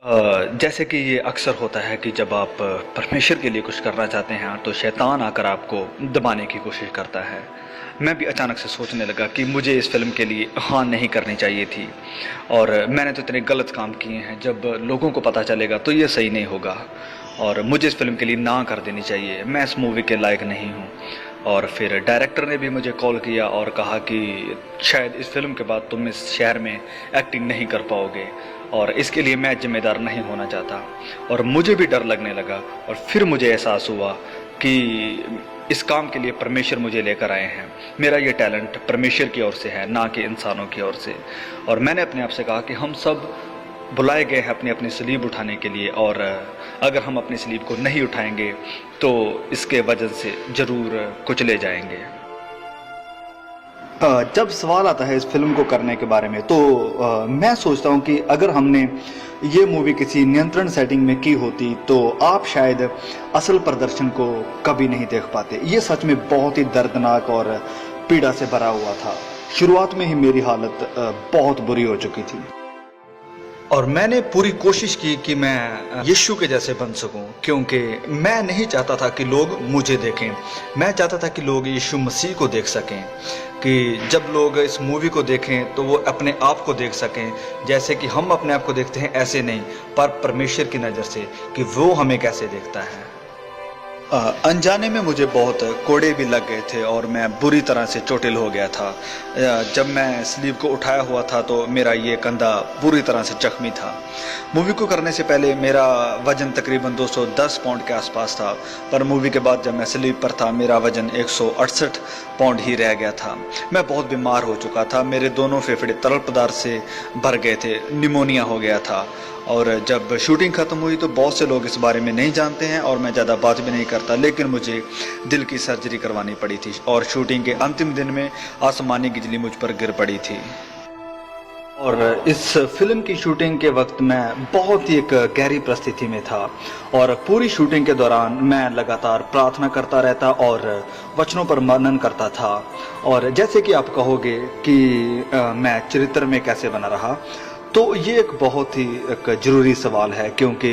जैसे कि ये अक्सर होता है कि जब आप परमेश्वर के लिए कुछ करना चाहते हैं तो शैतान आकर आपको दबाने की कोशिश करता है। मैं भी अचानक से सोचने लगा कि मुझे इस फ़िल्म के लिए हाँ नहीं करनी चाहिए थी और मैंने तो इतने गलत काम किए हैं, जब लोगों को पता चलेगा तो ये सही नहीं होगा और मुझे इस फ़िल्म के लिए ना कर देनी चाहिए, मैं इस मूवी के लायक नहीं हूँ। और फिर डायरेक्टर ने भी मुझे कॉल किया और कहा कि शायद इस फिल्म के बाद तुम इस शहर में एक्टिंग नहीं कर पाओगे और इसके लिए मैं जिम्मेदार नहीं होना चाहता। और मुझे भी डर लगने लगा और फिर मुझे एहसास हुआ कि इस काम के लिए परमेश्वर मुझे लेकर आए हैं। मेरा ये टैलेंट परमेश्वर की ओर से है, ना कि इंसानों की ओर से। और मैंने अपने आप से कहा कि हम सब बुलाए गए हैं अपनी अपनी सलीब उठाने के लिए, और अगर हम अपनी सलीब को नहीं उठाएंगे तो इसके वजह से ज़रूर कुचले जाएंगे। जब सवाल आता है इस फिल्म को करने के बारे में तो मैं सोचता हूँ कि अगर हमने ये मूवी किसी नियंत्रण सेटिंग में की होती तो आप शायद असल प्रदर्शन को कभी नहीं देख पाते। ये सच में बहुत ही दर्दनाक और पीड़ा से भरा हुआ था। शुरुआत में ही मेरी हालत बहुत बुरी हो चुकी थी और मैंने पूरी कोशिश की कि मैं यीशु के जैसे बन सकूं, क्योंकि मैं नहीं चाहता था कि लोग मुझे देखें। मैं चाहता था कि लोग यीशु मसीह को देख सकें, कि जब लोग इस मूवी को देखें तो वो अपने आप को देख सकें जैसे कि हम अपने आप को देखते हैं, ऐसे नहीं पर परमेश्वर की नज़र से कि वो हमें कैसे देखता है। अनजाने में मुझे बहुत कोड़े भी लग गए थे और मैं बुरी तरह से चोटिल हो गया था। जब मैं स्लीव को उठाया हुआ था तो मेरा ये कंधा पूरी तरह से जख्मी था। मूवी को करने से पहले मेरा वज़न तकरीबन 210 पाउंड के आसपास था, पर मूवी के बाद जब मैं स्लीव पर था मेरा वज़न 168 पाउंड ही रह गया था। मैं बहुत बीमार हो चुका था, मेरे दोनों फेफड़े तरल पदार्थ से भर गए थे, निमोनिया हो गया था। और जब शूटिंग ख़त्म हुई तो बहुत से लोग इस बारे में नहीं जानते हैं और मैं ज़्यादा बात भी नहीं करता, लेकिन मुझे दिल की सर्जरी करवानी पड़ी थी और शूटिंग के अंतिम दिन में आसमानी बिजली मुझ पर गिर पड़ी थी। और इस फिल्म की शूटिंग के वक्त मैं बहुत ही एक गहरी परिस्थिति में था और पूरी शूटिंग के दौरान मैं लगातार प्रार्थना करता रहता और वचनों पर मनन करता था। और जैसे कि आप कहोगे कि मैं चरित्र में कैसे बना रहा, तो ये एक बहुत ही एक ज़रूरी सवाल है, क्योंकि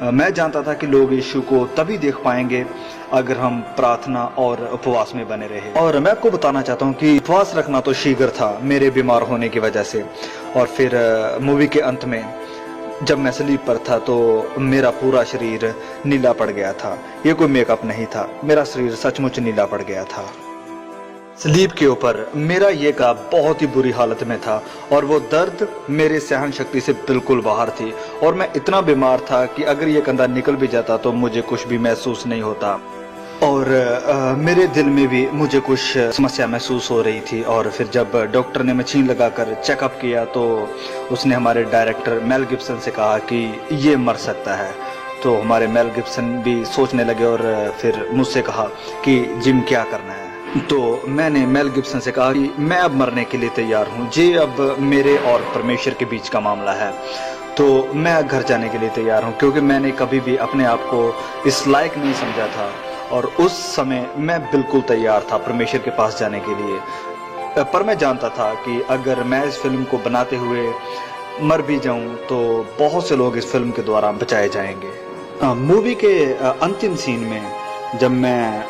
मैं जानता था कि लोग यीशु को तभी देख पाएंगे अगर हम प्रार्थना और उपवास में बने रहे। और मैं आपको बताना चाहता हूँ कि उपवास रखना तो शीघ्र था मेरे बीमार होने की वजह से। और फिर मूवी के अंत में जब मैं स्लीप पर था तो मेरा पूरा शरीर नीला पड़ गया था। ये कोई मेकअप नहीं था, मेरा शरीर सचमुच नीला पड़ गया था। स्लीप के ऊपर मेरा ये का बहुत ही बुरी हालत में था और वो दर्द मेरे सहन शक्ति से बिल्कुल बाहर थी और मैं इतना बीमार था कि अगर ये कंधा निकल भी जाता तो मुझे कुछ भी महसूस नहीं होता। और मेरे दिल में भी मुझे कुछ समस्या महसूस हो रही थी। और फिर जब डॉक्टर ने मशीन लगाकर चेकअप किया तो उसने हमारे डायरेक्टर मेल गिब्सन से कहा कि ये मर सकता है। तो हमारे मेल गिब्सन भी सोचने लगे और फिर मुझसे कहा कि जिम क्या करना है। तो मैंने मेल गिब्सन से कहा कि मैं अब मरने के लिए तैयार हूँ, ये अब मेरे और परमेश्वर के बीच का मामला है, तो मैं घर जाने के लिए तैयार हूँ, क्योंकि मैंने कभी भी अपने आप को इस लायक नहीं समझा था और उस समय मैं बिल्कुल तैयार था परमेश्वर के पास जाने के लिए। पर मैं जानता था कि अगर मैं इस फिल्म को बनाते हुए मर भी जाऊँ तो बहुत से लोग इस फिल्म के द्वारा बचाए जाएंगे। मूवी के अंतिम सीन में जब मैं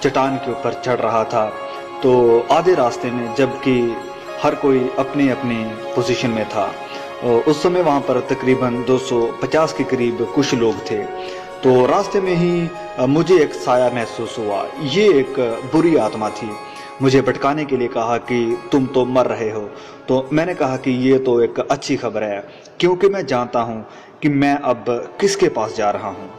चट्टान के ऊपर चढ़ रहा था तो आधे रास्ते में, जबकि हर कोई अपनी अपनी पोजीशन में था, उस समय वहाँ पर तकरीबन 250 के करीब कुछ लोग थे। तो रास्ते में ही मुझे एक साया महसूस हुआ। ये एक बुरी आत्मा थी, मुझे भटकाने के लिए कहा कि तुम तो मर रहे हो। तो मैंने कहा कि ये तो एक अच्छी खबर है, क्योंकि मैं जानता हूँ कि मैं अब किसके पास जा रहा हूँ।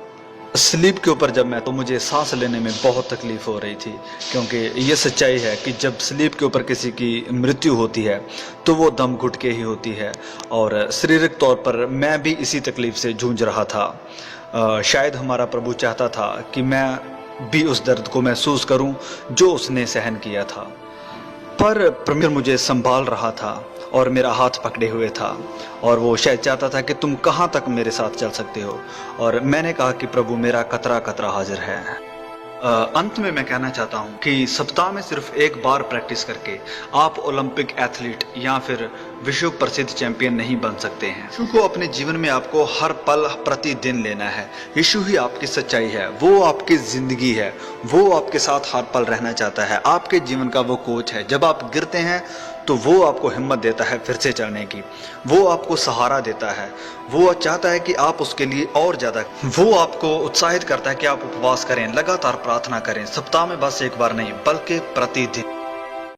स्लीप के ऊपर जब मैं तो मुझे सांस लेने में बहुत तकलीफ़ हो रही थी, क्योंकि ये सच्चाई है कि जब स्लीप के ऊपर किसी की मृत्यु होती है तो वो दम घुट के ही होती है। और शारीरिक तौर पर मैं भी इसी तकलीफ़ से जूझ रहा था। शायद हमारा प्रभु चाहता था कि मैं भी उस दर्द को महसूस करूं जो उसने सहन किया था, पर परमेश्वर मुझे संभाल रहा था और मेरा हाथ पकड़े हुए था और वो शायद चाहता था कि तुम कहाँ तक मेरे साथ चल सकते हो। और मैंने कहा कि प्रभु मेरा कतरा कतरा हाजिर है। अंत में मैं कहना चाहता हूँ कि सप्ताह में सिर्फ एक बार प्रैक्टिस करके आप ओलंपिक एथलीट या फिर विश्व प्रसिद्ध चैंपियन नहीं बन सकते हैं। यीशु को अपने जीवन में आपको हर पल प्रतिदिन लेना है। यीशु ही आपकी सच्चाई है, वो आपकी जिंदगी है, वो आपके साथ हर पल रहना चाहता है, आपके जीवन का वो कोच है। जब आप गिरते हैं तो वो आपको हिम्मत देता है फिर से चलने की, वो आपको सहारा देता है, वो चाहता है कि आप उसके लिए और ज्यादा, वो आपको उत्साहित करता है कि आप उपवास करें, लगातार प्रार्थना करें, सप्ताह में बस एक बार नहीं बल्कि प्रतिदिन।